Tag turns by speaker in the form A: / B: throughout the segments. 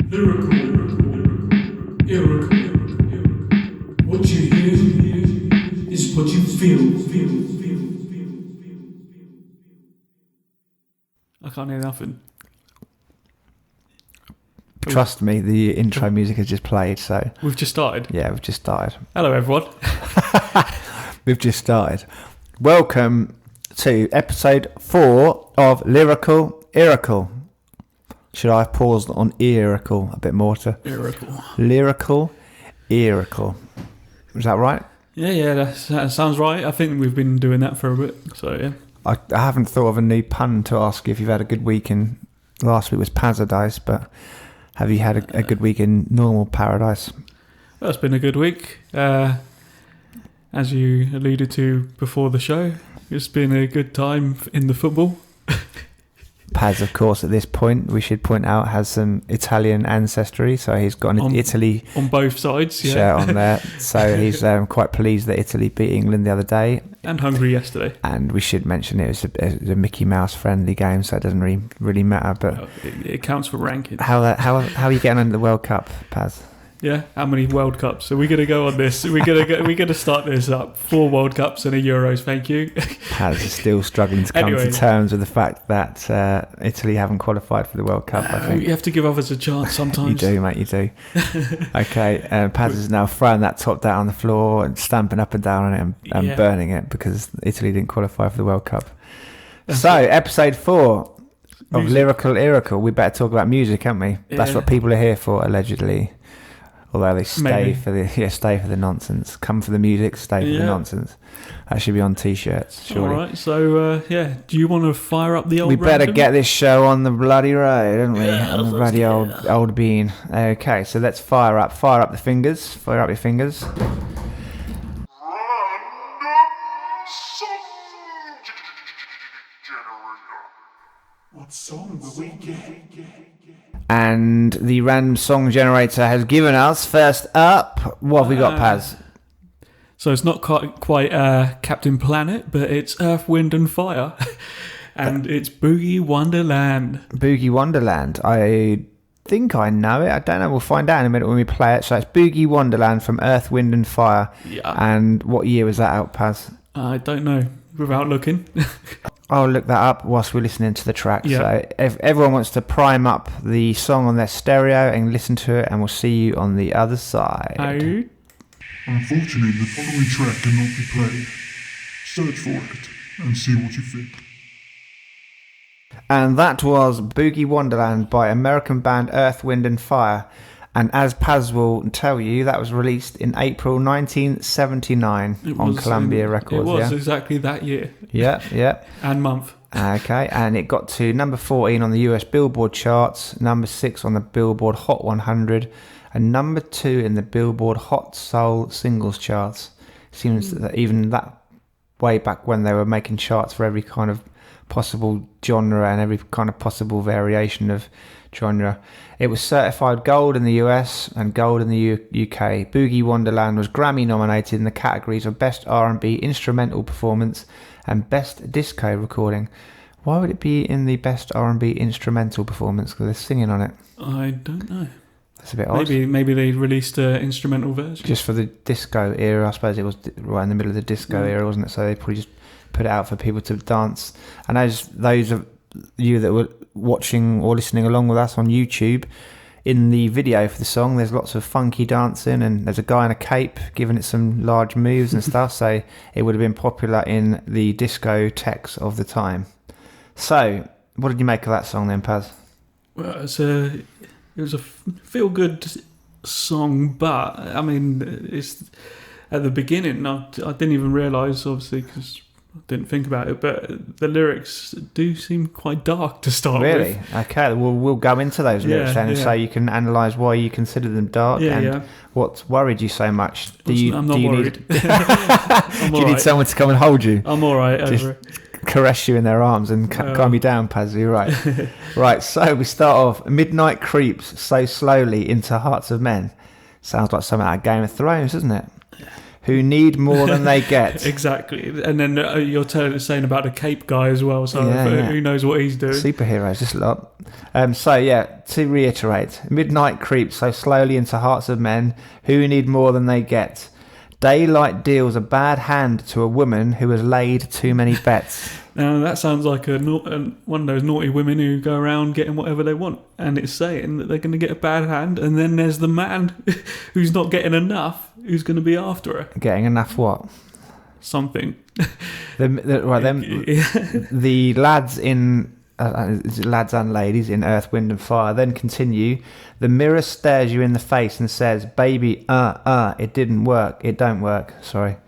A: What you hear is what you feel. I can't hear nothing.
B: Trust me, the intro music has just played, so...
A: We've just started?
B: Yeah, we've just started.
A: Hello, everyone.
B: We've just started. Welcome to episode 4 of Lyrical Iracle. Should I have paused on Iracle a bit more to... Lyrical Iracle. Is that right?
A: Yeah, that sounds right. I think we've been doing that for a bit, so yeah.
B: I haven't thought of a new pun to ask you if you've had a good week in... Last week was Paradise, but... Have you had a good week in normal paradise?
A: Well, it's been a good week. As you alluded to before the show, it's been a good time in the football.
B: Paz, of course, at this point, we should point out, has some Italian ancestry, so he's got an Italy
A: on both sides, yeah.
B: shirt on there. So he's quite pleased that Italy beat England the other day.
A: And Hungary yesterday. And
B: we should mention it was a Mickey Mouse friendly game, so it doesn't really matter. But
A: it counts for rankings.
B: How are you getting on the World Cup, Paz?
A: Yeah, how many World Cups? Are we going to go on this? We're going to start this up. 4 World Cups and a Euros, thank you.
B: Paz is still struggling to come to terms with the fact that Italy haven't qualified for the World Cup, I think.
A: You have to give others a chance sometimes.
B: You do, mate, you do. Okay, Paz is now throwing that top down on the floor and stamping up and down on it and burning it because Italy didn't qualify for the World Cup. So, episode 4 of Lyrical Iracle. We better talk about music, haven't we? Yeah. That's what people are here for, allegedly. Although they stay for the nonsense. Come for the music, stay for the nonsense. That should be on t-shirts, surely.
A: All right, so do you want to fire up the old?
B: We better get this show on the bloody road, don't we? Yeah, on the bloody old bean. Okay, so let's fire up the fingers. Fire up your fingers.
A: What song will we get?
B: And the random song generator has given us, first up, what have we got, Paz?
A: So it's not quite Captain Planet, but it's Earth, Wind and Fire. And it's Boogie Wonderland.
B: Boogie Wonderland. I think I know it. I don't know. We'll find out in a minute when we play it. So it's Boogie Wonderland from Earth, Wind and Fire. Yeah. And what year was that out, Paz?
A: I don't know, without looking.
B: I'll look that up whilst we're listening to the track. Yeah. So if everyone wants to prime up the song on their stereo and listen to it, and we'll see you on the other side.
C: Unfortunately, the following track cannot be played. Search for it and see what you think.
B: And that was Boogie Wonderland by American band Earth, Wind and Fire. And as Paz will tell you, that was released in April 1979 on Columbia Records.
A: It was exactly that year.
B: Yeah.
A: And month.
B: Okay, and it got to number 14 on the US Billboard charts, number 6 on the Billboard Hot 100, and number 2 in the Billboard Hot Soul Singles charts. Seems that even that way back when they were making charts for every kind of possible genre and every kind of possible variation of genre. It was certified gold in the US and gold in the UK. Boogie Wonderland was Grammy nominated in the categories of Best R&B Instrumental Performance and Best Disco Recording. Why would it be in the Best R&B Instrumental Performance? Because they're singing on it.
A: I don't know.
B: That's a bit odd.
A: Maybe they released an instrumental version.
B: Just for the disco era, I suppose it was right in the middle of the disco era, wasn't it? So they probably just put it out for people to dance. And as those of you that were watching or listening along with us on YouTube, in the video for the song there's lots of funky dancing and there's a guy in a cape giving it some large moves and stuff, so it would have been popular in the discotheques of the time. So what did you make of that song then, Paz?
A: Well, it was a feel good song, but I mean, it's at the beginning I didn't even realise, obviously, because I didn't think about it, but the lyrics do seem quite dark to start with.
B: Really? Okay, we'll go into those lyrics then, so you can analyse why you consider them dark and what's worried you so much.
A: I'm not worried.
B: Do you need someone to come and hold you?
A: I'm all right over it.
B: Caress you in their arms and calm you down, Paz. You're right. Right, so we start off. Midnight creeps so slowly into hearts of men. Sounds like something out of Game of Thrones, doesn't it? who need more than they get.
A: Exactly. And then you're saying about the Cape guy as well, so who knows what he's doing.
B: Superheroes, just a lot. To reiterate, midnight creeps so slowly into hearts of men who need more than they get. Daylight deals a bad hand to a woman who has laid too many bets.
A: Now, that sounds like one of those naughty women who go around getting whatever they want. And it's saying that they're going to get a bad hand. And then there's the man who's not getting enough, who's going to be after her.
B: Getting enough what?
A: Something.
B: The lads in... lads and ladies in Earth, Wind and Fire then continue. The mirror stares you in the face and says, baby, it didn't work. It don't work. Sorry.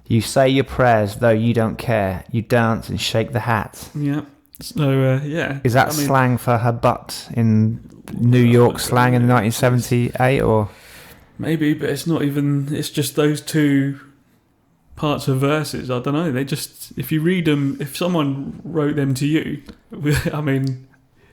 B: You say your prayers, though you don't care. You dance and shake the hat.
A: Yeah. So, yeah.
B: Is that slang for her butt in New York slang in 1978, or?
A: Maybe, but it's not even... It's just those two parts of verses. I don't know. They just... If you read them... If someone wrote them to you, I mean...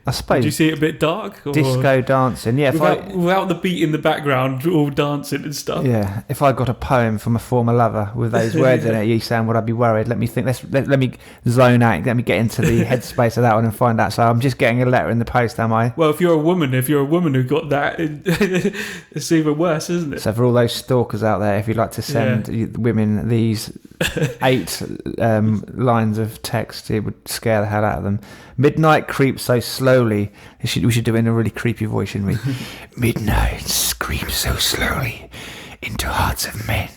B: I suppose.
A: Did you see it a bit dark? Or
B: disco dancing, yeah.
A: Without the beat in the background, all dancing and stuff.
B: Yeah. If I got a poem from a former lover with those words in it, you saying, would I be worried? Let me think. Let me zone out. Let me get into the headspace of that one and find out. So I'm just getting a letter in the post, am I?
A: Well, if you're a woman who got that, it's even worse, isn't it?
B: So for all those stalkers out there, if you'd like to send women these 8 lines of text, it would scare the hell out of them. Midnight creeps so slowly. We should do it in a really creepy voice, shouldn't we? Midnight creeps so slowly into hearts of men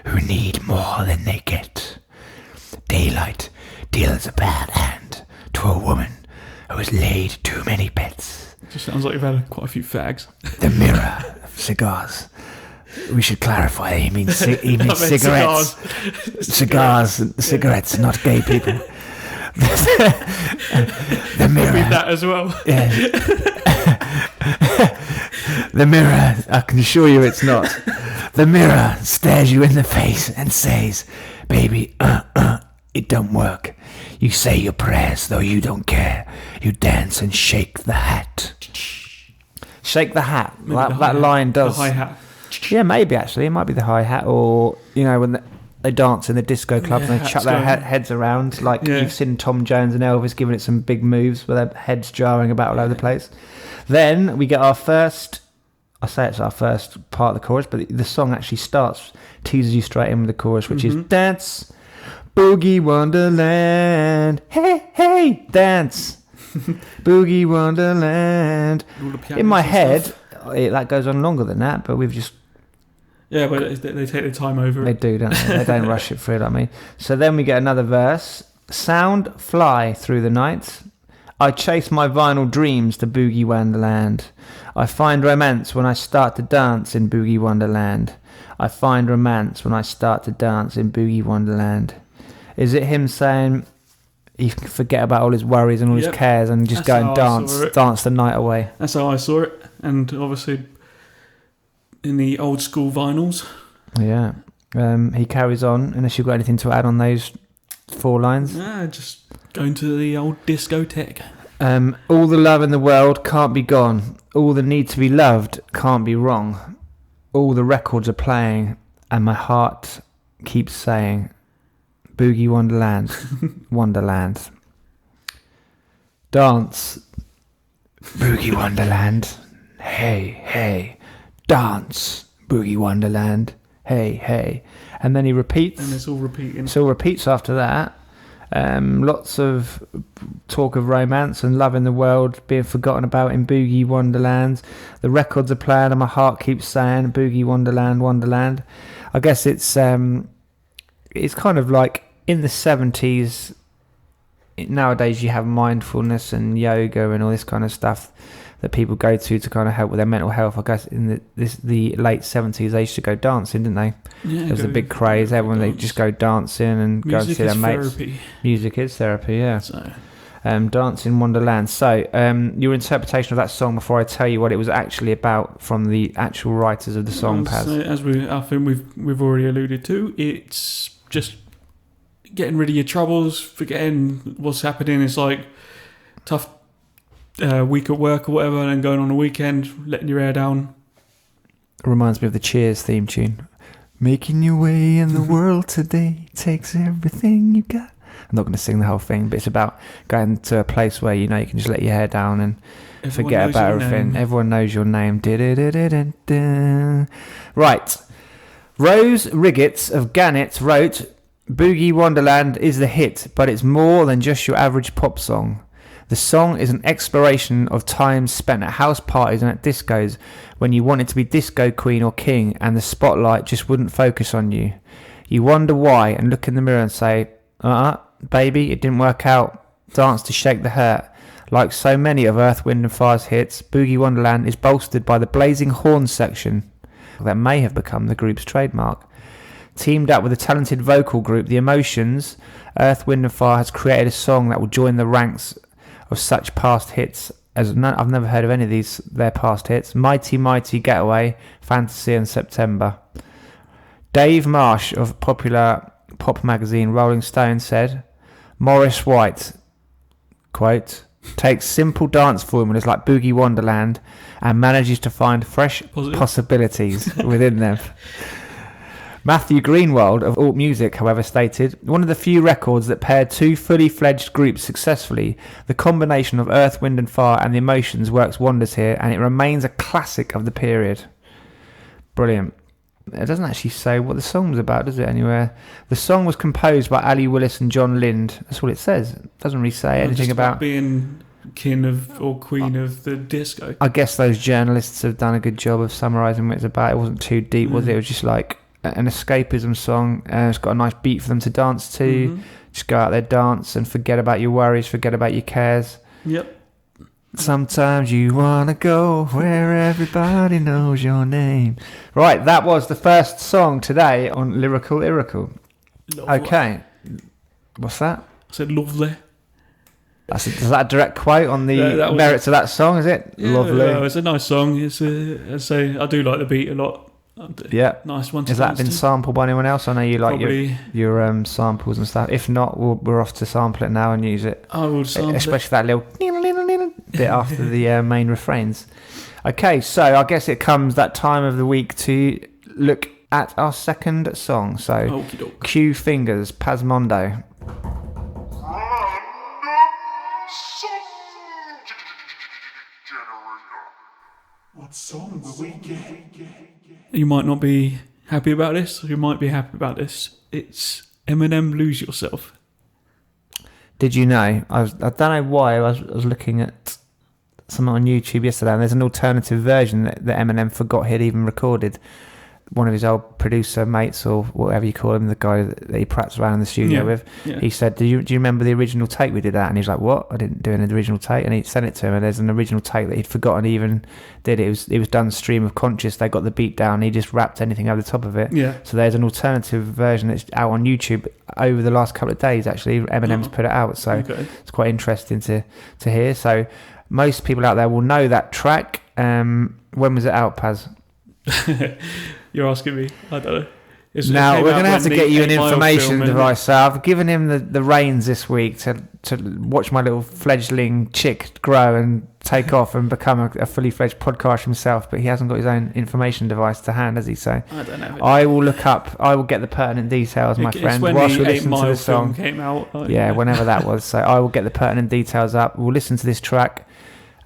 B: who need more than they get. Daylight deals a bad hand to a woman who has laid too many bets.
A: Just sounds like you've had quite a few fags.
B: The mirror of cigars. We should clarify. He means cigarettes. Cigars and cigarettes, not gay people. The mirror.
A: Read that as well.
B: Yeah. The mirror, I can assure you it's not. The mirror stares you in the face and says, baby, it don't work. You say your prayers, though you don't care. You dance and shake the hat. Shake the hat. That line does.
A: The hi-hat.
B: Yeah, maybe actually. It might be the hi-hat, or, when they dance in the disco clubs and they chuck their heads around, like you've seen Tom Jones and Elvis giving it some big moves with their heads jarring about all over the place. Then we get our first, I say it's our first part of the chorus, but the song actually teases you straight in with the chorus, which is dance, boogie wonderland, hey, hey, dance, boogie wonderland. In my head, that goes on longer than that, but we've just...
A: Yeah, but they take their time over
B: it. They do, don't they? They don't rush it through like me. So then we get another verse. Sound fly through the night. I chase my vinyl dreams to Boogie Wonderland. I find romance when I start to dance in Boogie Wonderland. I find romance when I start to dance in Boogie Wonderland. Is it him saying he can forget about all his worries and all his cares and just go and dance the night away?
A: That's how I saw it. And obviously... in the old school vinyls.
B: Yeah. He carries on, unless you've got anything to add on those 4 lines.
A: Just going to the old discotheque.
B: All the love in the world can't be gone. All the need to be loved can't be wrong. All the records are playing, and my heart keeps saying, Boogie Wonderland, Wonderland. Dance, Boogie Wonderland, hey, hey. Dance, Boogie Wonderland, hey, hey. And then he repeats.
A: And it's all repeating.
B: So repeats after that. Lots of talk of romance and love in the world being forgotten about in Boogie Wonderland. The records are playing and my heart keeps saying Boogie Wonderland, Wonderland. I guess it's kind of like in the 70s. Nowadays you have mindfulness and yoga and all this kind of stuff that people go to kind of help with their mental health. I guess in the late 70s they used to go dancing, didn't they? Yeah, there was a big craze. Everyone they just go dancing and go and see their mates. Music is therapy, yeah. So. Dance in Wonderland. So your interpretation of that song before I tell you what it was actually about from the actual writers of the song, Paz.
A: So I think we've already alluded to, it's just getting rid of your troubles, forgetting what's happening. It's like tough week at work or whatever, and then going on a weekend, letting your hair down.
B: It reminds me of the Cheers theme tune. Making your way in the world today takes everything you got. I'm not going to sing the whole thing, but it's about going to a place where, you know, you can just let your hair down and forget about everything. Everyone knows your name. Right. Rose Riggets of Gannett wrote, Boogie Wonderland is the hit, but it's more than just your average pop song. The song is an exploration of times spent at house parties and at discos when you wanted to be disco queen or king and the spotlight just wouldn't focus on you. You wonder why and look in the mirror and say, baby, it didn't work out. Dance to shake the hurt. Like so many of Earth, Wind and Fire's hits, Boogie Wonderland is bolstered by the blazing horns section that may have become the group's trademark. Teamed up with a talented vocal group, The Emotions, Earth, Wind and Fire has created a song that will join the ranks of such past hits as I've never heard of any of their past hits. Mighty Mighty Getaway, Fantasy and September. Dave Marsh of popular pop magazine Rolling Stone said, Morris White, quote, takes simple dance formulas like Boogie Wonderland and manages to find fresh possibilities within them. Matthew Greenwald of Alt Music, however, stated, one of the few records that paired two fully fledged groups successfully. The combination of Earth, Wind and Fire and The Emotions works wonders here, and it remains a classic of the period. Brilliant. It doesn't actually say what the song was about, does it, anywhere? The song was composed by Ali Willis and John Lind. That's what it says. It doesn't really say anything about
A: being king of or queen of the disco.
B: I guess those journalists have done a good job of summarising what it's about. It wasn't too deep, was it? It was just like an escapism song. It's got a nice beat for them to dance to. Just go out there, dance, and forget about your worries, forget about your cares.
A: Yep.
B: Sometimes you want to go where everybody knows your name. Right, that was the first song today on Lyrical Iracle. Okay. What's that?
A: I said lovely.
B: Is that a direct quote on the merits of that song, is it?
A: Yeah,
B: lovely.
A: No, it's a nice song. I do like the beat a lot.
B: Yeah.
A: Nice one to
B: Has that been sampled by anyone else? I know you like your samples and stuff. If not, we're off to sample it now and use it.
A: I will sample
B: especially that little bit after the main refrains. Okay, so I guess it comes that time of the week to look at our second song. So cue fingers, Pasmondo.
C: What song will we get?
A: You might not be happy about this, or you might be happy about this. It's Eminem, Lose Yourself.
B: Did you know? I don't know why. I was looking at something on YouTube yesterday, and there's an alternative version that Eminem forgot he'd even recorded. One of his old producer mates, or whatever you call him, the guy that he prattles around in the studio with, he said, do you remember the original take we did that? And he was like, what? I didn't do an original take. And he sent it to him, and there's an original take that he'd forgotten he even did. It was done stream of conscious. They got the beat down, he just rapped anything over the top of it.
A: Yeah. So
B: there's an alternative version that's out on YouTube over the last couple of days, actually. Eminem's put it out, so it's quite interesting to hear. So most people out there will know that track. When was it out, Paz?
A: You're asking me. I don't know.
B: Now we're going to have to get you an information device. So I've given him the reins this week to watch my little fledgling chick grow and take off and become a fully fledged podcaster himself. But he hasn't got his own information device to hand, has he? So
A: I don't know.
B: I will get the pertinent details, my friend, whilst we listen to the song.
A: Came out.
B: Whenever that was. So I will get the pertinent details up. We'll listen to this track.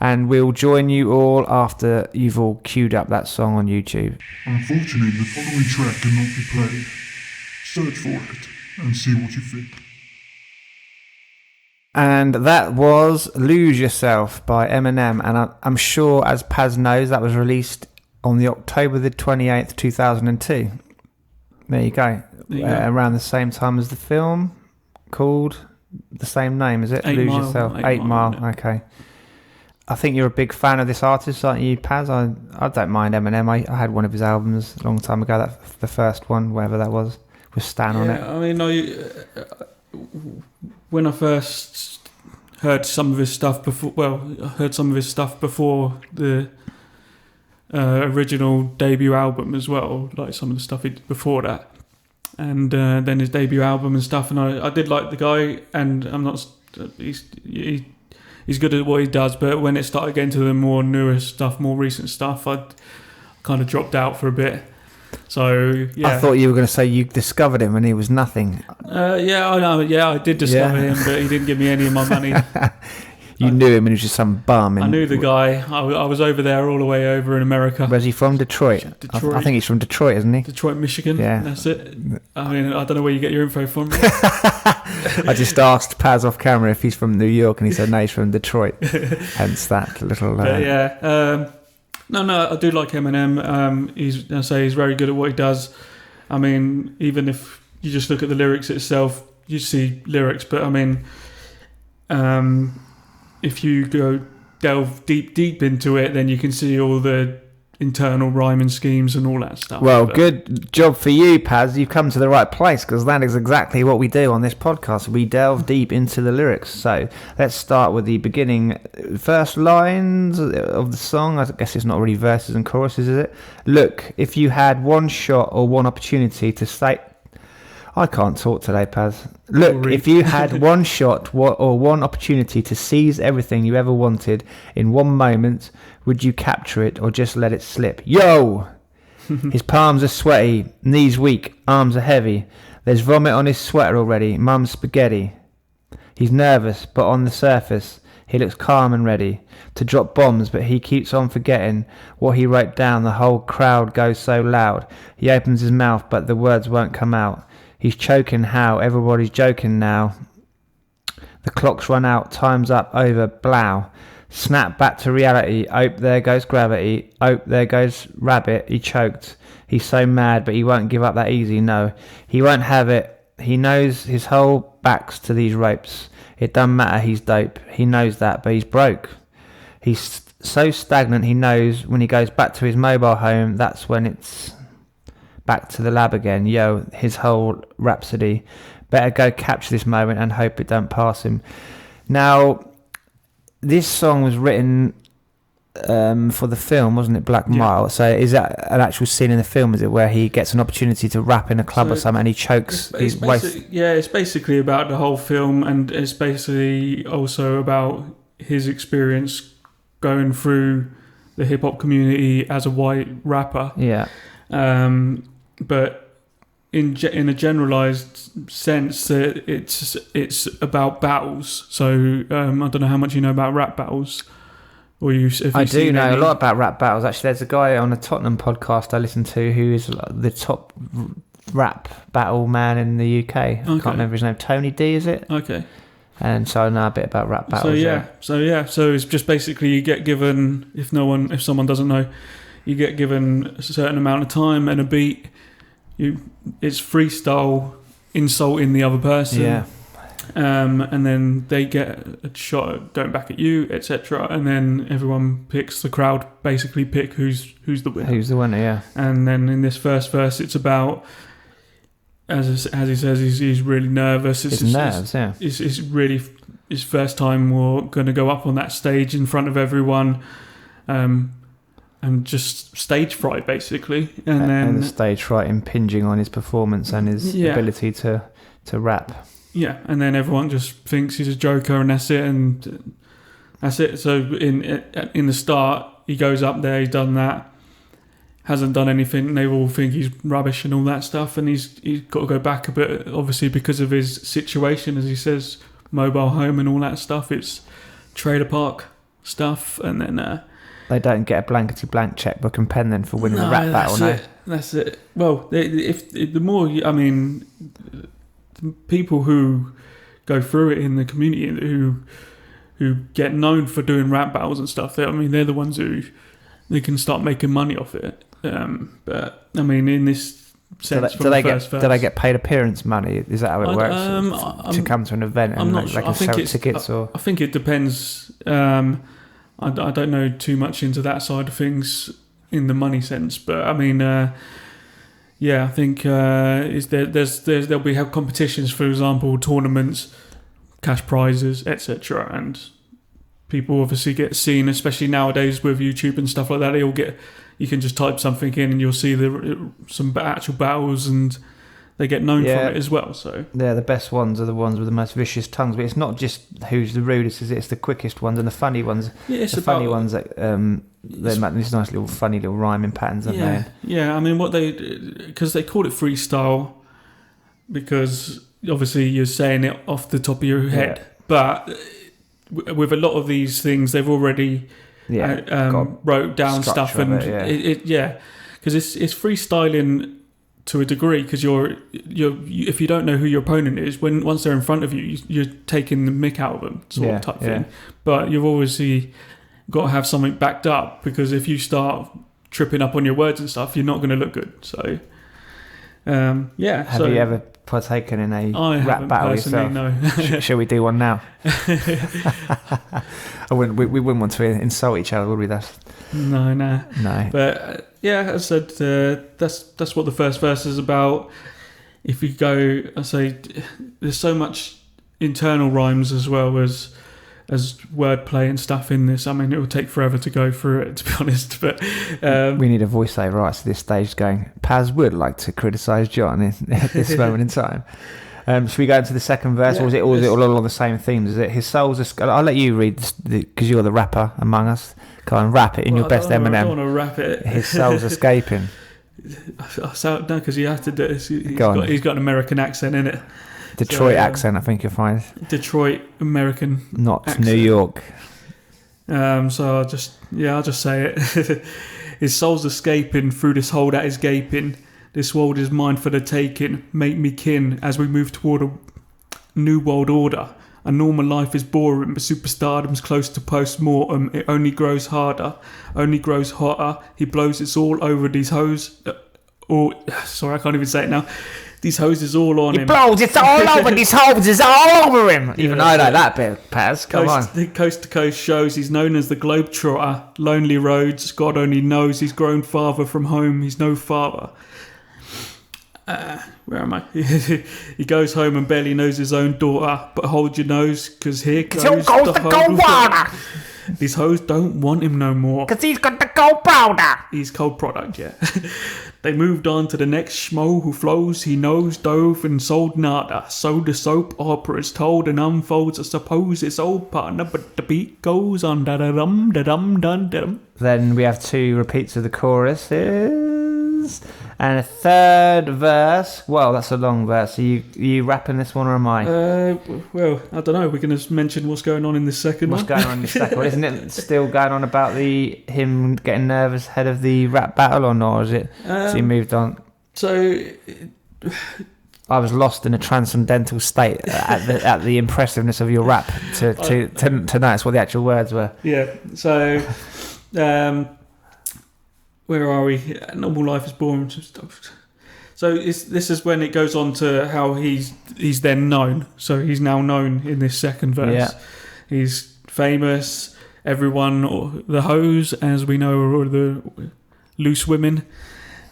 B: And we'll join you all after you've all queued up that song on YouTube.
C: Unfortunately, the following track cannot be played. Search for it and see what you think.
B: And that was Lose Yourself by Eminem. And I'm sure, as Paz knows, that was released on the October the 28th, 2002. There you go. Around the same time as the film called the same name, is it? Lose Yourself. 8 Mile. Yeah. Okay. I think you're a big fan of this artist, aren't you, Paz? I don't mind Eminem. I had one of his albums a long time ago. The first one, whatever that was, with Stan on it.
A: I mean, when I first heard some of his stuff before, I heard some of his stuff before the original debut album as well, like some of the stuff he did before that, and then his debut album and stuff. And I did like the guy, and I'm not. He's good at what he does, but when it started getting to the more newer stuff, more recent stuff, I kind of dropped out for a bit. So yeah,
B: I thought you were going to say you discovered him and he was nothing.
A: Yeah, I know. Yeah, I did discover him, but he didn't give me any of my money.
B: You knew him and he was just some bum.
A: I knew the guy. I was over there all the way over in America.
B: Where's he from? Detroit. I think he's from Detroit, isn't he?
A: Detroit, Michigan.
B: Yeah.
A: That's it. I mean, I don't know where you get your info from.
B: I just asked Paz off camera if he's from New York and he said no, he's from Detroit. Hence that little...
A: But yeah. No, I do like Eminem. He's very good at what he does. I mean, even if you just look at the lyrics itself, you see lyrics, but I mean... if you go delve deep into it, then you can see all the internal rhyming schemes and all that stuff.
B: Well, good job for you, Paz. You've come to the right place, because that is exactly what we do on this podcast. We delve deep into the lyrics. So let's start with the beginning first lines of the song. I guess it's not really verses and choruses, is it? Look, if you had one shot or one opportunity to say... I can't talk today, Paz. Look, if you had one shot or one opportunity to seize everything you ever wanted in one moment, would you capture it or just let it slip? Yo! His palms are sweaty, knees weak, arms are heavy. There's vomit on his sweater already, mum's spaghetti. He's nervous, but on the surface, he looks calm and ready to drop bombs, but he keeps on forgetting what he wrote down. The whole crowd goes so loud. He opens his mouth, but the words won't come out. He's choking how, everybody's joking now. The clock's run out, time's up, over, blow. Snap back to reality, ope, there goes gravity, ope, there goes rabbit, he choked. He's so mad, but he won't give up that easy, no. He won't have it, he knows his whole back's to these ropes. It doesn't matter, he's dope, he knows that, but he's broke. He's so stagnant, he knows when he goes back to his mobile home, that's when it's... back to the lab again, yo, his whole rhapsody. Better go capture this moment and hope it don't pass him. Now, this song was written for the film, wasn't it, Black Mile? So is that an actual scene in the film, is it, where he gets an opportunity to rap in a club or something and he chokes his waist?
A: Yeah, it's basically about the whole film, and it's basically also about his experience going through the hip-hop community as a white rapper.
B: Yeah.
A: But in a generalized sense, it's about battles. So I don't know how much you know about rap battles, or I
B: do know a lot about rap battles. Actually, there's a guy on a Tottenham podcast I listen to who is the top rap battle man in the UK. I can't remember his name. Tony D, is it?
A: Okay.
B: And so I know a bit about rap battles.
A: So it's just basically you get given, if someone doesn't know, you get given a certain amount of time and a beat. It's freestyle, insulting the other person.
B: Yeah.
A: And then they get a shot going back at you, etc. And then everyone picks, the crowd basically pick who's the winner.
B: Who's the winner, yeah.
A: And then in this first verse, it's about, as he says, he's really nervous.
B: It's nerves, yeah.
A: It's really his first time we're going to go up on that stage in front of everyone. And just stage fright, basically. And
B: the stage fright impinging on his performance and his ability to rap.
A: Yeah, and then everyone just thinks he's a joker, and that's it. And that's it. So in the start, he goes up there, he's done that, hasn't done anything, and they all think he's rubbish and all that stuff. And he's got to go back a bit, obviously, because of his situation, as he says, mobile home and all that stuff. It's trailer park stuff, and then...
B: they don't get a blankety blank checkbook and pen then for winning the rap battle, no?
A: That's it. Well, if the more, I mean, the people who go through it in the community who get known for doing rap battles and stuff, they're the ones who they can start making money off it. But I mean, in this sense,
B: do they get paid appearance money? Is that how it works to come to an event and sell tickets? Or
A: I think it depends. I don't know too much into that side of things in the money sense, but I mean, I think there'll be competitions, for example, tournaments, cash prizes, etc. And people obviously get seen, especially nowadays with YouTube and stuff like that. You can just type something in and you'll see some actual battles, and they get known
B: Yeah.
A: from it as well. So
B: The best ones are the ones with the most vicious tongues, but it's not just who's the rudest, it's the quickest ones and the funny ones.
A: yeah, it's
B: The
A: about
B: funny ones that they make these nice little funny little rhyming patterns, aren't
A: yeah, yeah. I mean, because they call it freestyle, because obviously you're saying it off the top of your head, but with a lot of these things, they've already
B: they? Yeah.
A: wrote down
B: structure
A: stuff,
B: of
A: and
B: it,
A: because it's freestyling to a degree, because you if you don't know who your opponent is, once they're in front of you, you're taking the mick out of them, sort of type thing. But you've obviously got to have something backed up, because if you start tripping up on your words and stuff, you're not going to look good. So
B: Have you ever partaken in a
A: I
B: rap
A: haven't
B: battle
A: personally,
B: yourself?
A: no.
B: Shall we do one now? We wouldn't want to insult each other, would we?
A: No.
B: But
A: As I said, that's what the first verse is about. If you go, I say, there's so much internal rhymes as well as wordplay and stuff in this. I mean, it will take forever to go through it, to be honest. But
B: we need a voiceover rights to this stage going, Paz would like to criticise John at this moment in time. Should we go into the second verse, or is it all along the same themes? Is it his soul's? I'll let you read because you're the rapper among us. Go and rap it in your best Eminem.
A: I don't want to rap it.
B: His soul's escaping.
A: No, because you have to do it. He's got an American accent in it.
B: Detroit accent, I think you'll find.
A: Detroit American,
B: not
A: accent.
B: New York.
A: So I'll just say it. His soul's escaping through this hole that is gaping. This world is mine for the taking. Make me kin as we move toward a new world order. A normal life is boring, but superstardom's close to post-mortem. It only grows harder, only grows hotter. He blows it all over these hoes. Sorry, I can't even say it now. These hoses all on him.
B: He blows it all over these hoses all over him. Even I know that bit, Paz. Come on.
A: Coast to coast shows. He's known as the Globetrotter. Lonely roads. God only knows. He's grown farther from home. He's no father. Where am I? He goes home and barely knows his own daughter. But hold your nose, because here goes the cold water. These hoes don't want him no more.
B: Because he's got the cold powder.
A: He's cold product, yeah. They moved on to the next schmo who flows. He knows, dove, and sold nada. So the soap opera is told and unfolds. I suppose it's old partner, but the beat goes on. Da-da-dum, da-dum, dum-dum.
B: Then we have 2 repeats of the choruses. And a third verse. Well, that's a long verse. Are you rapping this one, or am I?
A: Well, I don't know. We're going to mention what's going on in this second one.
B: What's going on in the second one? Isn't it still going on about him getting nervous ahead of the rap battle, or not? Or is it? Has he moved on?
A: So
B: I was lost in a transcendental state at the impressiveness of your rap to notice what the actual words were.
A: Yeah. So where are we? Normal life is boring. So this is when it goes on to how he's then known. So he's now known in this second verse.
B: Yeah.
A: He's famous. Everyone, or the hoes, as we know, are the loose women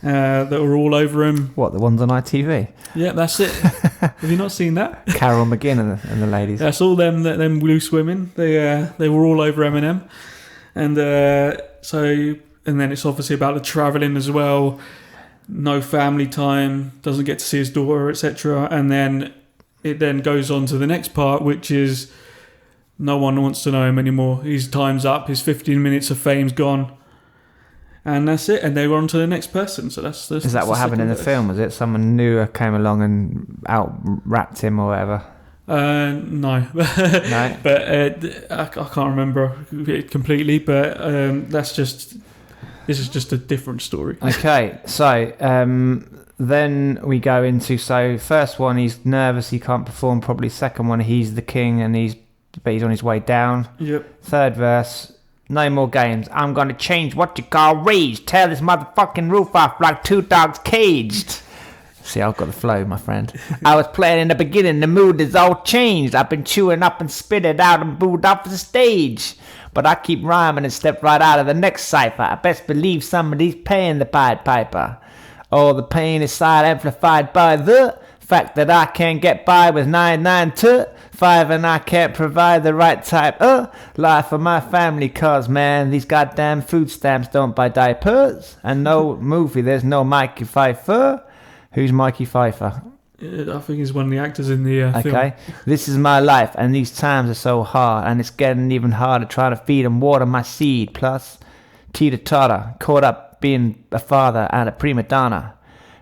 A: that are all over him.
B: What, the ones on ITV?
A: Yeah, that's it. Have you not seen that?
B: Carol McGinn and the ladies.
A: That's all them loose women. They were all over Eminem, and and then it's obviously about the travelling as well. No family time, doesn't get to see his daughter, etc. And then it then goes on to the next part, which is no one wants to know him anymore. His time's up. His 15 minutes of fame's gone. And that's it. And they were on to the next person. So that's
B: is that what happened in the film? Was it someone new came along and out-rapped him or whatever?
A: No. No? But I can't remember it completely. But this is just a different story.
B: Okay, so then we go into, first one, he's nervous, he can't perform properly. Second one, he's the king and he's on his way down.
A: Yep.
B: Third verse, no more games. I'm going to change what you call rage. Tear this motherfucking roof off like 2 dogs caged. See, I've got the flow, my friend. I was playing in the beginning, the mood is all changed. I've been chewing up and spit it out and booed off the stage. But I keep rhyming and step right out of the next cipher. I best believe somebody's paying the Pied Piper. Oh, the pain is side amplified by the fact that I can't get by with 992 and I can't provide the right type of life for my family. Cause man, these goddamn food stamps don't buy diapers. And no movie, there's no Mikey Pfeiffer. Who's Mikey Pfeiffer?
A: I think he's one of the actors in the film.
B: Okay. This is my life, and these times are so hard, and it's getting even harder trying to feed and water my seed. Plus, teeter-totter, caught up being a father and a prima donna.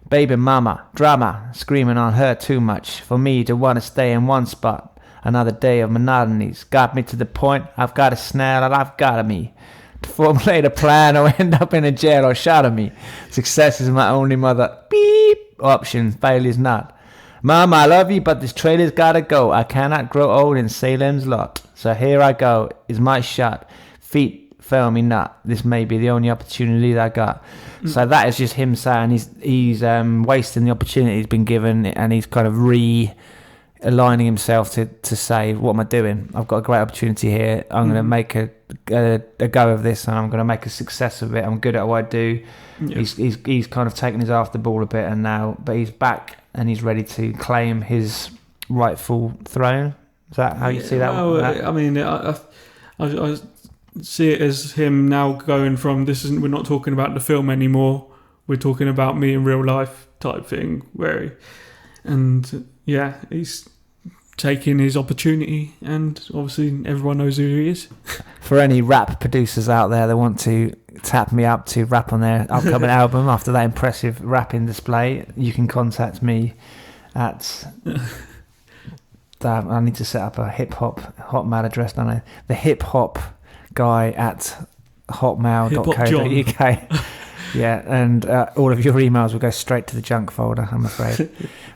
B: Baby mama, drama, screaming on her too much for me to want to stay in one spot. Another day of monotony's got me to the point I've got a snare that I've got of me. To formulate a plan or end up in a jail or shot of me. Success is my only mother. Beep. Option. Failure's not. Mom, I love you, but this trailer's gotta go. I cannot grow old in Salem's lot. So here I go. Is my shot. Feet fail me not. This may be the only opportunity that I got. So that is just him saying he's wasting the opportunity he's been given, and he's kind of realigning himself to say, what am I doing? I've got a great opportunity here. I'm going to make a go of this, and I'm going to make a success of it. I'm good at what I do. Yeah. He's kind of taken his after ball a bit, but he's back and he's ready to claim his rightful throne. Is that how you see that?
A: Well, I mean, I see it as him now going from we're not talking about the film anymore. We're talking about me in real life type thing. He's taking his opportunity, and obviously everyone knows who he is.
B: For any rap producers out there that want to tap me up to rap on their upcoming album after that impressive rapping display, you can contact me at I need to set up a hip-hop hotmail address, don't I? The hip-hop guy at hotmail.co.uk. Yeah, and all of your emails will go straight to the junk folder, I'm afraid.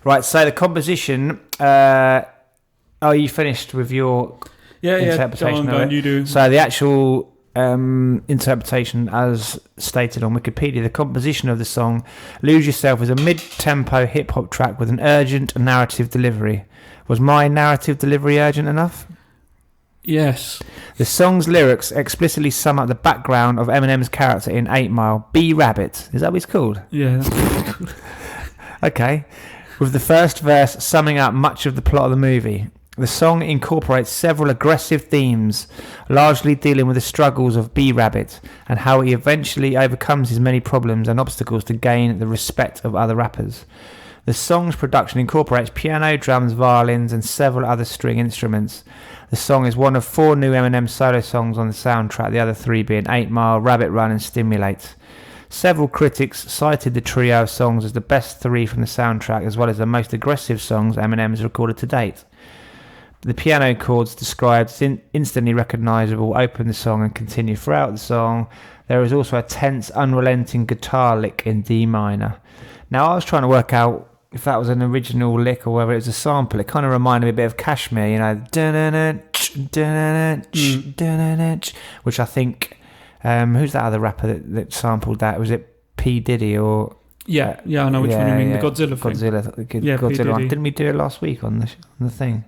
B: Right, so the composition... you finished with your interpretation of it?
A: You do.
B: So the actual interpretation, as stated on Wikipedia, the composition of the song, Lose Yourself, is a mid-tempo hip-hop track with an urgent narrative delivery. Was my narrative delivery urgent enough?
A: Yes.
B: The song's lyrics explicitly sum up the background of Eminem's character in 8 Mile, B-Rabbit. Is that what he's called?
A: Yeah, that's what he's called.
B: Okay. With the first verse summing up much of the plot of the movie. The song incorporates several aggressive themes, largely dealing with the struggles of B-Rabbit and how he eventually overcomes his many problems and obstacles to gain the respect of other rappers. The song's production incorporates piano, drums, violins, and several other string instruments. The song is one of 4 new Eminem solo songs on the soundtrack, the other 3 being 8 Mile, Rabbit Run, and Stimulate. Several critics cited the trio of songs as the best 3 from the soundtrack, as well as the most aggressive songs Eminem has recorded to date. The piano chords described instantly recognisable open the song and continue throughout the song. There is also a tense, unrelenting guitar lick in D minor. Now, I was trying to work out if that was an original lick or whether it was a sample. It kind of reminded me a bit of Kashmir, you know, which I think, who's that other rapper that sampled that? Was it P. Diddy or...
A: Yeah, I know which one you mean, the Godzilla thing.
B: Godzilla one. Didn't we do it last week on the thing?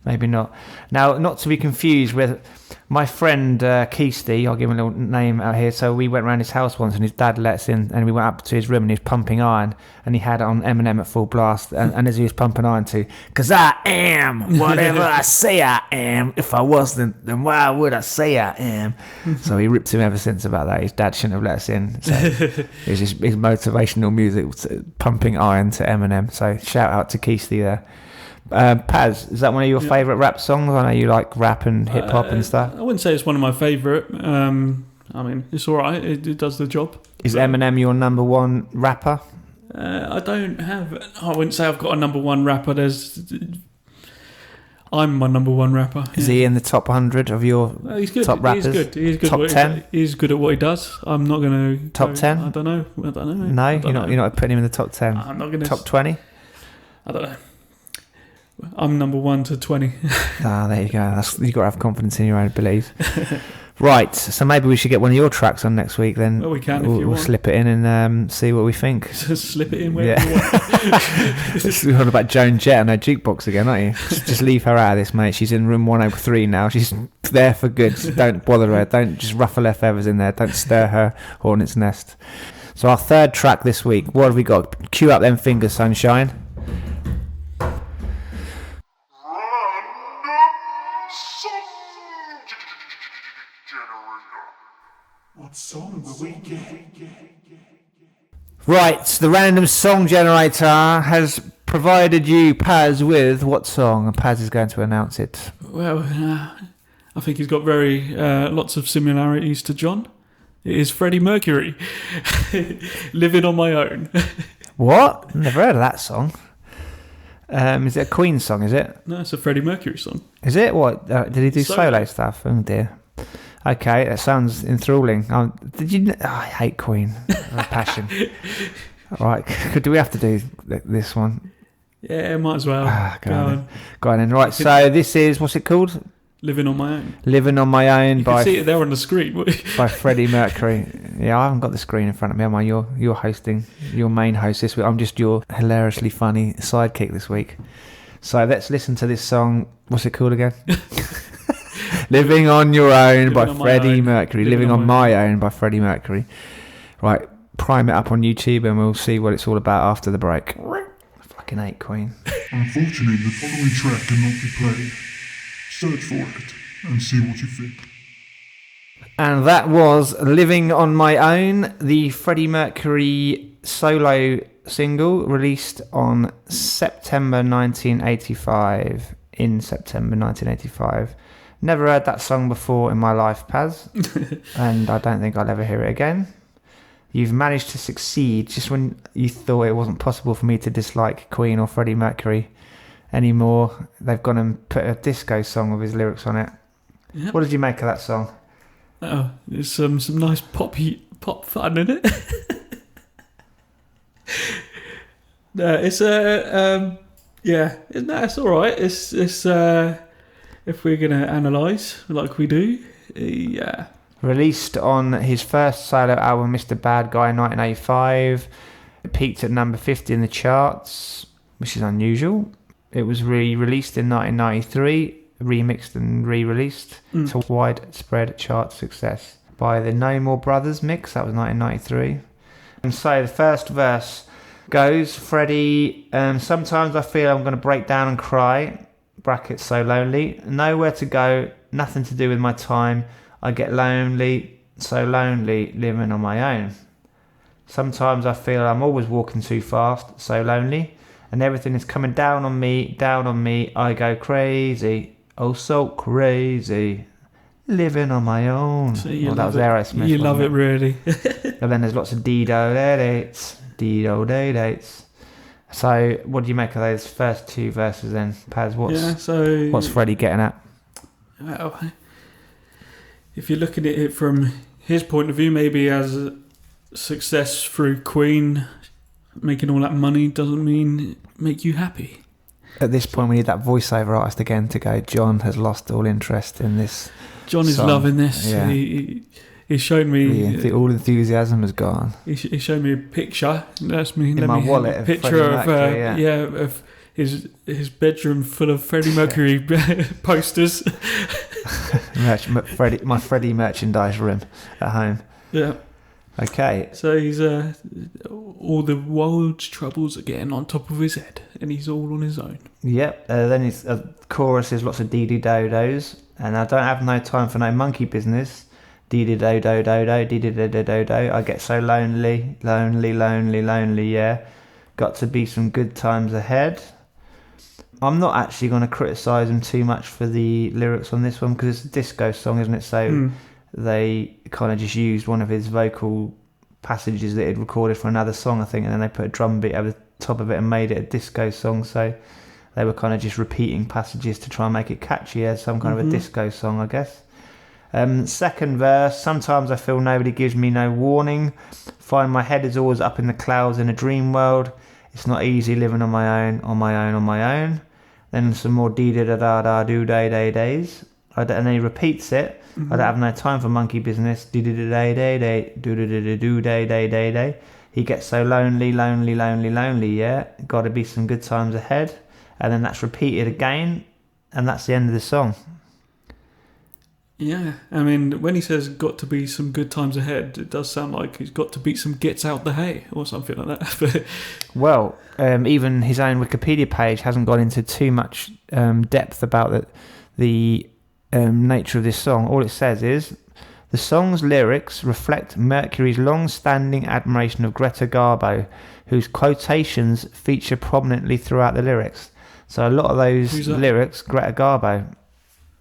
B: Maybe not. Now, not to be confused with my friend Keisty, I'll give him a little name out here. So we went around his house once and his dad let us in, and we went up to his room and he was pumping iron, and he had on Eminem at full blast, and as he was pumping iron to, 'cause I am whatever I say I am. If I wasn't, then why would I say I am? So he ripped him ever since about that. His dad shouldn't have let us in. So it was his motivational music, pumping iron to Eminem. So shout out to Keisty there. Paz, is that one of your favourite rap songs? I know you like rap and hip hop and stuff.
A: I wouldn't say it's one of my favourite. I mean, it's alright, it does the job.
B: Is Eminem your number one rapper?
A: I wouldn't say I've got a number one rapper. I'm my number one rapper.
B: Is he in the top 100 of your top rappers?
A: He's good.
B: Top 10?
A: He's good at what he does. I'm not going to...
B: Top 10?
A: I don't know.
B: No, you're not putting him in the top 10?
A: I'm not going to...
B: Top 20?
A: I don't know. I'm number 1 to 20.
B: There you go. You've got to have confidence in your own abilities. Right, so maybe we should get one of your tracks on next week then.
A: Well, we can if you want.
B: We'll slip it in and see what we think.
A: Slip it in where you want.
B: You're on about Joan Jett and her jukebox again, aren't you? Just leave her out of this, mate. She's in room 103 now. She's there for good. Don't bother her. Don't just ruffle her feathers in there. Don't stir her hornet's nest. So our third track this week, what have we got? Cue up them fingers, sunshine.
C: What song will we get?
B: Right, the random song generator has provided you Paz with what song? And Paz is going to announce it.
A: Well, I think he's got very lots of similarities to John. It is Freddie Mercury, Living on My Own.
B: What? Never heard of that song. Is it a Queen song, is it?
A: No, it's a Freddie Mercury song.
B: Is it? What? Did he do solo stuff? Oh dear. Okay, that sounds enthralling. I hate Queen. Passion. All right, do we have to do this one?
A: Yeah, might as well.
B: Go on then. Right, so this is, what's it called?
A: Living on My Own.
B: Living on My Own.
A: You can see it there on the screen.
B: By Freddie Mercury. Yeah, I haven't got the screen in front of me, am I? You're hosting, your main host this week. I'm just your hilariously funny sidekick this week. So let's listen to this song. What's it called again? Living on Your Own by Freddie Mercury. Living on My Own by Freddie Mercury. Right, prime it up on YouTube and we'll see what it's all about after the break. I fucking hate Queen.
C: Unfortunately, the following track cannot be played. Search for it and see what you think.
B: And that was Living on My Own, the Freddie Mercury solo single released on September 1985. In September 1985. Never heard that song before in my life, Paz. And I don't think I'll ever hear it again. You've managed to succeed just when you thought it wasn't possible for me to dislike Queen or Freddie Mercury anymore. They've gone and put a disco song with his lyrics on it. Yep. What did you make of that song?
A: Oh, there's some nice pop fun in it. No, it's it's all right. It's if we're gonna analyse like we do, yeah.
B: Released on his first solo album, Mr. Bad Guy, in 1985. It peaked at number 50 in the charts, which is unusual. It was re-released in 1993, remixed and re-released to widespread chart success by the No More Brothers mix. That was 1993. And so the first verse goes, Freddie, sometimes I feel I'm going to break down and cry, brackets so lonely, nowhere to go, nothing to do with my time, I get lonely, so lonely, living on my own. Sometimes I feel I'm always walking too fast, so lonely, and everything is coming down on me, I go crazy, oh so crazy, living on my own.
A: So
B: that was Aerosmith.
A: You love it, really.
B: And then there's lots of Dido dates. So what do you make of those first two verses then, Paz? What's Freddie getting at?
A: Well, if you're looking at it from his point of view, maybe as success through Queen, making all that money doesn't mean make you happy.
B: At this point, we need that voiceover artist again to go, John has lost all interest in this.
A: John is loving this. Yeah. He showed me...
B: all enthusiasm is gone.
A: He showed me a picture. That's me.
B: In my wallet.
A: A picture of his bedroom full of Freddie Mercury posters.
B: My Freddie merchandise room at home.
A: Yeah.
B: Okay.
A: So he's all the world's troubles are getting on top of his head, and he's all on his own. Yep.
B: Then his chorus is lots of dee-dee-do-dos, and I don't have no time for no monkey business. Dee-dee-do-do-do-do, dee-dee-do-do-do-do. I get so lonely, yeah. Got to be some good times ahead. I'm not actually going to criticise him too much for the lyrics on this one because it's a disco song, isn't it? So they kind of just used one of his vocal passages that he'd recorded for another song, I think, and then they put a drum beat over the top of it and made it a disco song. So they were kind of just repeating passages to try and make it catchy as some kind of a disco song, I guess. Second verse, sometimes I feel nobody gives me no warning. Find my head is always up in the clouds in a dream world. It's not easy living on my own. Then some more dee-da-da-da-do-day-day-days. And then he repeats it. I don't have no time for monkey business. Dee-da-da-day-day, do-da-da-da-do-day-day-day-day. He gets so lonely, yeah. Gotta be some good times ahead. And then that's repeated again. And that's the end of the song.
A: Yeah, I mean, when he says got to be some good times ahead, it does sound like he's got to beat some gets out the hay or something like that.
B: Well, even his own Wikipedia page hasn't gone into too much depth about the nature of this song. All it says is, The song's lyrics reflect Mercury's long-standing admiration of Greta Garbo, whose quotations feature prominently throughout the lyrics. So a lot of those lyrics, Greta Garbo.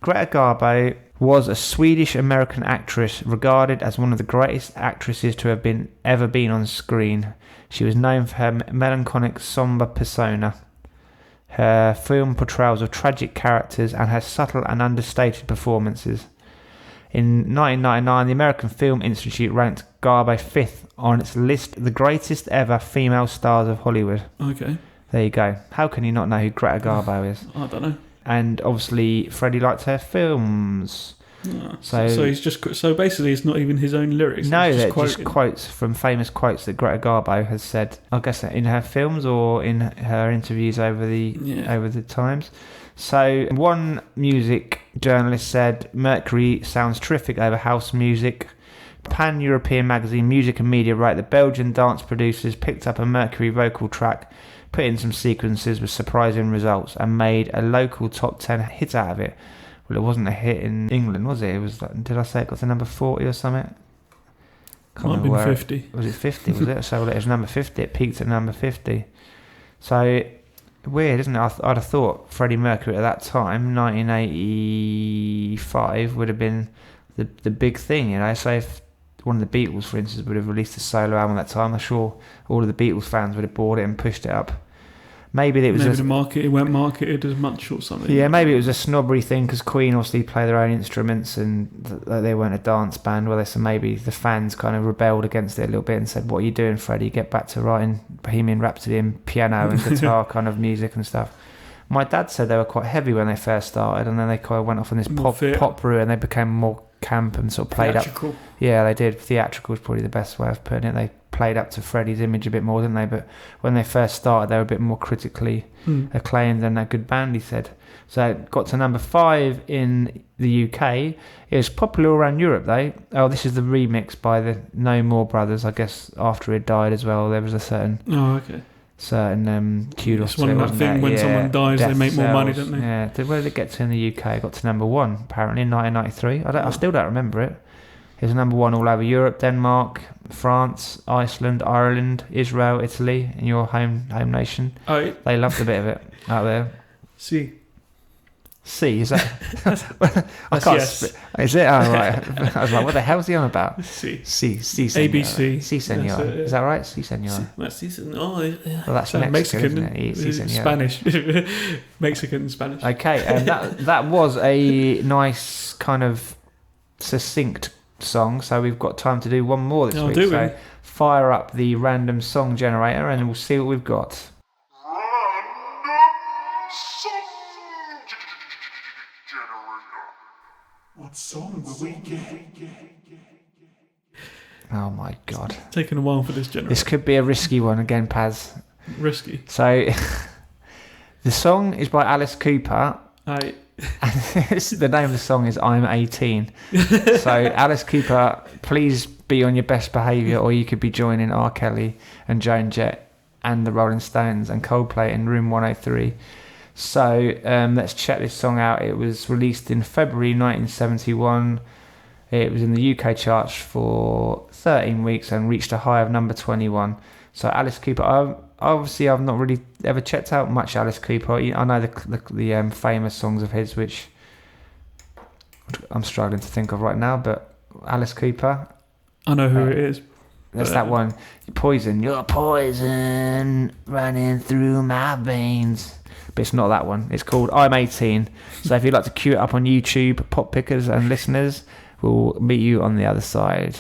B: Greta Garbo was a Swedish-American actress regarded as one of the greatest actresses to have ever been on screen. She was known for her melancholic, somber persona, her film portrayals of tragic characters, and her subtle and understated performances. In 1999, the American Film Institute ranked Garbo 5th on its list of the greatest ever female stars of Hollywood.
A: Okay.
B: There you go. How can you not know who Greta Garbo is?
A: I don't know.
B: And obviously, Freddie liked her films.
A: Oh, so he's just basically it's not even his own lyrics.
B: No, they're just quotes from famous quotes that Greta Garbo has said. I guess in her films or in her interviews over the times. So one music journalist said Mercury sounds terrific over house music. Pan-European magazine Music and Media wrote that Belgian dance producers picked up a Mercury vocal track, put in some sequences with surprising results, and made a local top 10 hit out of it. Well, it wasn't a hit in England, was it? It was. Did I say it got to number 40 or something?
A: Might have been 50.
B: Was it 50? Was it? So it was number 50. It peaked at number 50. So weird, isn't it? I'd have thought Freddie Mercury at that time, 1985, would have been the big thing, you know. So if one of the Beatles, for instance, would have released a solo album at that time, I'm sure all of the Beatles fans would have bought it and pushed it up. Maybe it was
A: the market. It weren't marketed as much or something.
B: Yeah, maybe it was a snobbery thing because Queen obviously play their own instruments and they weren't a dance band, were they? So maybe the fans kind of rebelled against it a little bit and said, "What are you doing, Freddie? Get back to writing Bohemian Rhapsody and piano and guitar kind of music and stuff." My dad said they were quite heavy when they first started, and then they kind of went off on this pop route, and they became more camp and sort of played theatrical. Yeah, they did. Theatrical is probably the best way of putting it. They played up to Freddie's image a bit more, didn't they? But when they first started, they were a bit more critically acclaimed and a good band, he said. So it got to number 5 in the UK. It was popular around Europe, though. Oh, this is the remix by the No More Brothers. I guess after it died as well, there was a certain kudos.
A: It's one of that thing when someone dies, they make more money, don't they?
B: Yeah. Where did it get to in the UK? It got to number 1 apparently in 1993. I still don't remember it. It was number 1 all over Europe, Denmark, France, Iceland, Ireland, Israel, Italy, in your home nation.
A: Oh, yeah.
B: They loved a bit of it out there.
A: See,
B: is that? I can't.
A: Yes.
B: Is it? Oh, right. I was like, what the hell's he on about?
A: C,
B: senor.
A: ABC.
B: Si, senor. Is that right? Si, senor.
A: Si, senor. Oh, yeah.
B: Well, that's Mexican, isn't it? Si, senor.
A: Spanish. Mexican and Spanish.
B: Okay, and that was a nice kind of succinct song, so we've got time to do one more this week. So fire up the random song generator and we'll see what we've got.
C: What song will we get?
B: Oh my god.
A: It's taking a while for this generator.
B: This could be a risky one again, Paz.
A: Risky.
B: So the song is by Alice Cooper. The name of the song is I'm 18. So Alice Cooper, please be on your best behaviour, or you could be joining R. Kelly and Joan Jett and the Rolling Stones and Coldplay in Room 103. So let's check this song out. It was released in February 1971. It was in the UK charts for 13 weeks and reached a high of number 21. So Alice Cooper, I've not really ever checked out much Alice Cooper. I know the famous songs of his, which I'm struggling to think of right now, but Alice Cooper.
A: I know who it is.
B: That's that one. Poison. You're poison running through my veins. But it's not that one. It's called I'm 18. So if you'd like to queue it up on YouTube, pop pickers and listeners, we'll meet you on the other side.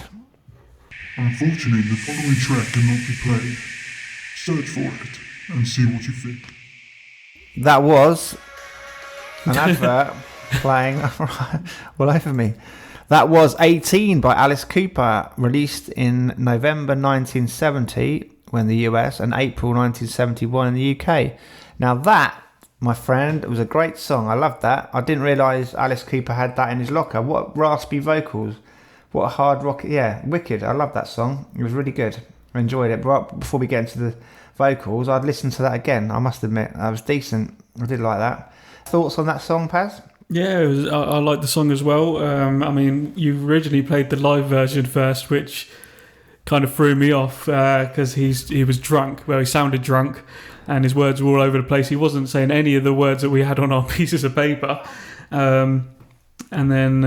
C: Unfortunately, the following track cannot be played. Search for it and see what you think.
B: That was an advert playing all over me. That was 18 by Alice Cooper, released in November 1970 in the US and April 1971 in the UK. Now that, my friend, was a great song. I loved that. I didn't realise Alice Cooper had that in his locker. What raspy vocals. What a hard rock. Yeah, wicked. I love that song. It was really good. I enjoyed it. But before we get into the vocals, I'd listen to that again. I must admit, that was decent. I did like that. Thoughts on that song, Paz?
A: Yeah, I like the song as well. I mean, you originally played the live version first, which kind of threw me off because he was drunk. Well, he sounded drunk, and his words were all over the place. He wasn't saying any of the words that we had on our pieces of paper. And then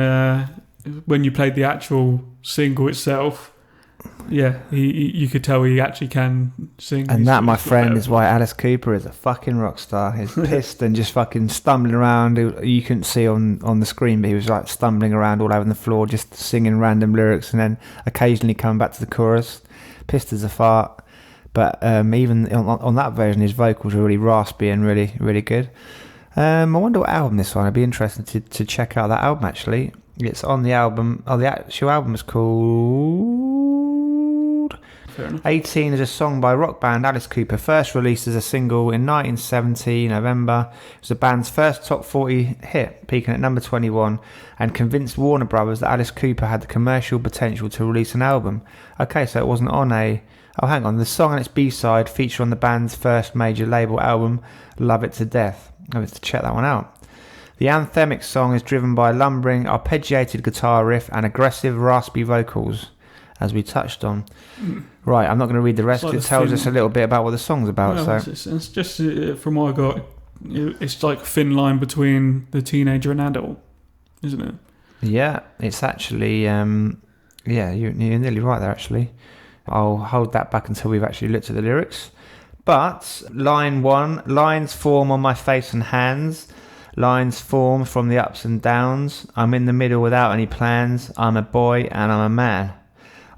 A: when you played the actual single itself, yeah, you could tell he actually can sing.
B: And that, my friend, is why Alice Cooper is a fucking rock star. He's pissed and just fucking stumbling around. You couldn't see on the screen, but he was like stumbling around all over the floor, just singing random lyrics, and then occasionally coming back to the chorus, pissed as a fart. But even on that version, his vocals were really raspy and really, really good. I wonder what album this one. I'd be interested to check out that album, actually. It's on the album. Oh, the actual album is called 18 is a song by rock band Alice Cooper, first released as a single in 1970, November. It was the band's first top 40 hit, peaking at number 21, and convinced Warner Brothers that Alice Cooper had the commercial potential to release an album. Okay, so it wasn't on a... Oh, hang on. The song and its B-side feature on the band's first major label album, Love It to Death. I have to check that one out. The anthemic song is driven by a lumbering, arpeggiated guitar riff and aggressive, raspy vocals, as we touched on. Right, I'm not going to read the rest. It tells us a little bit about what the song's about.
A: Well,
B: so
A: it's just, from what I got, it's like a thin line between the teenager and adult, isn't it?
B: Yeah, it's actually... yeah, you're nearly right there, actually. I'll hold that back until we've actually looked at the lyrics. But, line 1, lines form on my face and hands. Lines form from the ups and downs. I'm in the middle without any plans. I'm a boy and I'm a man.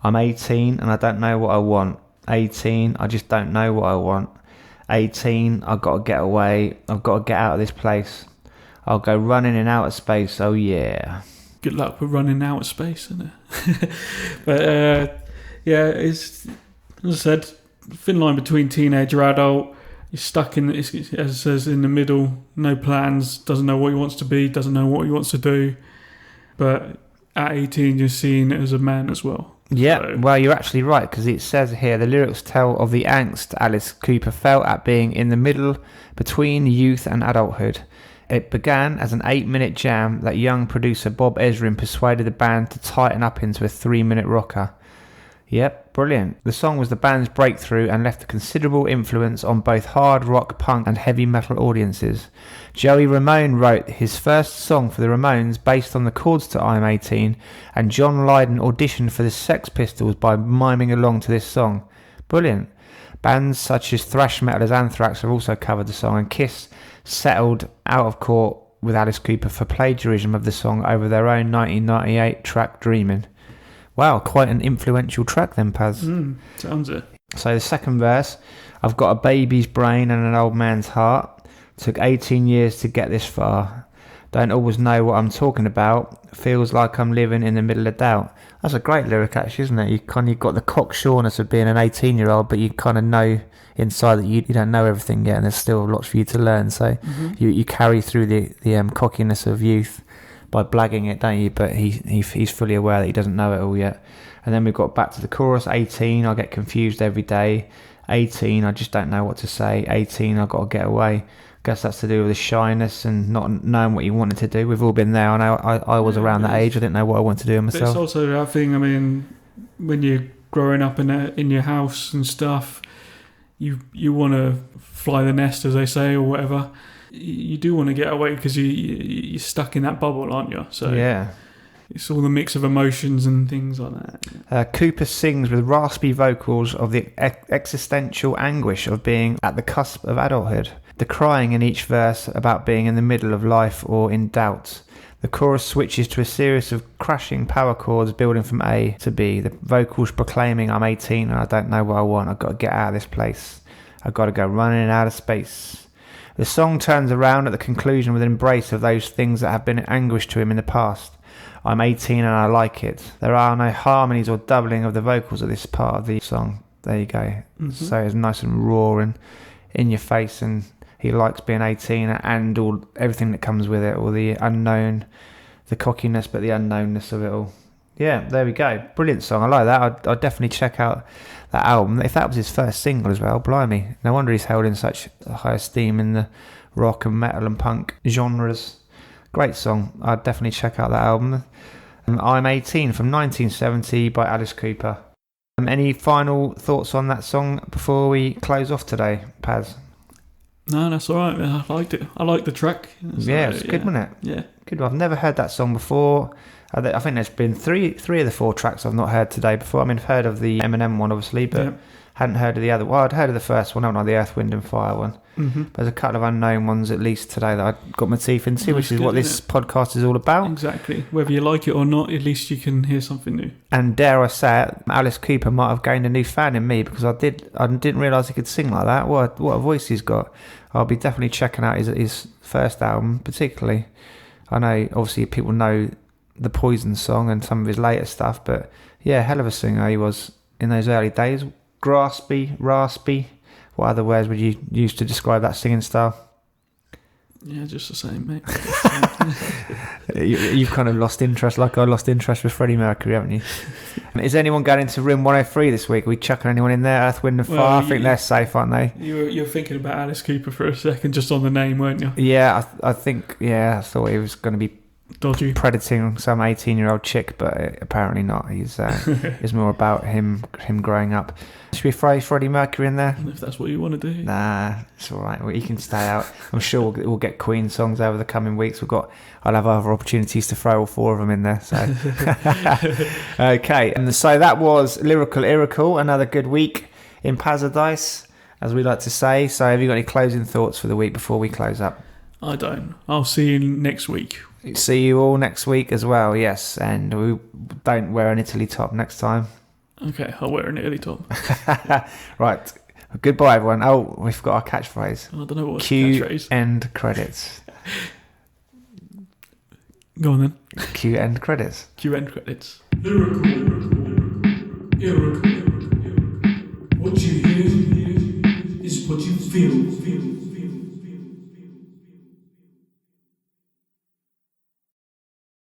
B: I'm 18 and I don't know what I want. 18, I just don't know what I want. 18, I've got to get away. I've got to get out of this place. I'll go running in outer space, oh yeah.
A: Good luck with running outer space, isn't it? But, yeah, it's, as I said, thin line between teenager, adult. He's stuck in, as it says, in the middle, no plans, doesn't know what he wants to be, doesn't know what he wants to do. But at 18, you're seen as a man as well.
B: Yeah,
A: so.
B: Well, you're actually right, because it says here, the lyrics tell of the angst Alice Cooper felt at being in the middle between youth and adulthood. It began as an 8-minute jam that young producer Bob Ezrin persuaded the band to tighten up into a 3-minute rocker. Yep, brilliant. The song was the band's breakthrough and left a considerable influence on both hard rock, punk and heavy metal audiences. Joey Ramone wrote his first song for the Ramones based on the chords to I'm 18, and John Lydon auditioned for the Sex Pistols by miming along to this song. Brilliant. Bands such as thrash metal as Anthrax have also covered the song, and Kiss settled out of court with Alice Cooper for plagiarism of the song over their own 1998 track Dreamin'. Wow, quite an influential track then, Paz.
A: Sounds it.
B: So the second verse, I've got a baby's brain and an old man's heart. Took 18 years to get this far. Don't always know what I'm talking about. Feels like I'm living in the middle of doubt. That's a great lyric, actually, isn't it? You kind of got the cocksureness of being an 18-year-old, but you kind of know inside that you don't know everything yet, and there's still lots for you to learn. So you carry through the cockiness of youth by blagging it, don't you? But he's fully aware that he doesn't know it all yet. And then we've got back to the chorus. 18, I get confused every day. 18, I just don't know what to say. 18, I've got to get away. Guess that's to do with the shyness and not knowing what you wanted to do. We've all been there. I know I was around that age. I didn't know what I wanted to do myself.
A: But it's also that thing, I mean, when you're growing up in your house and stuff, you want to fly the nest, as they say, or whatever. You do want to get away because you're stuck in that bubble, aren't you? So
B: yeah,
A: it's all the mix of emotions and things like that.
B: Cooper sings with raspy vocals of the existential anguish of being at the cusp of adulthood. The crying in each verse about being in the middle of life or in doubt. The chorus switches to a series of crashing power chords building from A to B. The vocals proclaiming, I'm 18 and I don't know what I want. I've got to get out of this place. I've got to go running out of space. The song turns around at the conclusion with an embrace of those things that have been anguish to him in the past. I'm 18 and I like it. There are no harmonies or doubling of the vocals at this part of the song. There you go. So it's nice and raw and in your face, and he likes being 18 and everything that comes with it, all the unknown, the cockiness, but the unknownness of it all. Yeah, there we go. Brilliant song. I like that. I'd definitely check out that album. If that was his first single as well, blimey. No wonder he's held in such high esteem in the rock and metal and punk genres. Great song. I'd definitely check out that album. I'm 18 from 1970 by Alice Cooper. Any final thoughts on that song before we close off today, Paz?
A: No, that's all right. I liked it. I liked the track.
B: Yeah, it's good, wasn't it?
A: Yeah.
B: Good. I've never heard that song before. I think there's been three of the 4 tracks I've not heard today before. I mean, I've heard of the Eminem one, obviously, but hadn't heard of the other. Well, I'd heard of the first one, haven't I? The Earth, Wind and Fire one. Mm-hmm. There's a couple of unknown ones at least today that I got my teeth into, which is what this podcast is all about.
A: Exactly. Whether you like it or not, at least you can hear something new.
B: And dare I say it, Alice Cooper might have gained a new fan in me because I didn't realise he could sing like that. What a voice he's got. I'll be definitely checking out his first album, particularly. I know, obviously, people know the Poison song and some of his later stuff, but yeah, hell of a singer he was in those early days. Graspy, raspy. What other words would you use to describe that singing style?
A: Yeah, just the same, mate.
B: You've kind of lost interest, like I lost interest with Freddie Mercury, haven't you? Is anyone going into Room 103 this week? Are we chucking anyone in there? Earth, Wind and Fire? I think they're safe, aren't they?
A: You were thinking about Alice Cooper for a second, just on the name, weren't you?
B: Yeah, I thought he was going to be
A: dodgy,
B: predating some 18-year-old chick, but apparently not. He's it's more about him growing up. Should we throw Freddie Mercury in there?
A: If that's what you want to do.
B: Nah, it's all right. Well, he can stay out. I'm sure we'll get Queen songs over the coming weeks. I'll have other opportunities to throw all 4 of them in there. So okay, and so that was Lyrical Iracle. Another good week in Paradise, as we like to say. So have you got any closing thoughts for the week before we close up?
A: I don't. I'll see you next week.
B: See you all next week as well, yes. And we don't wear an Italy top next time.
A: Okay, I'll wear an Italy top.
B: Right. Goodbye, everyone. Oh, we've got our catchphrase.
A: I don't know what's
B: Cue
A: catchphrase.
B: End credits.
A: Go on then.
B: Cue end credits.
A: Cue end credits.
C: Lyrical. What you hear is what you feel.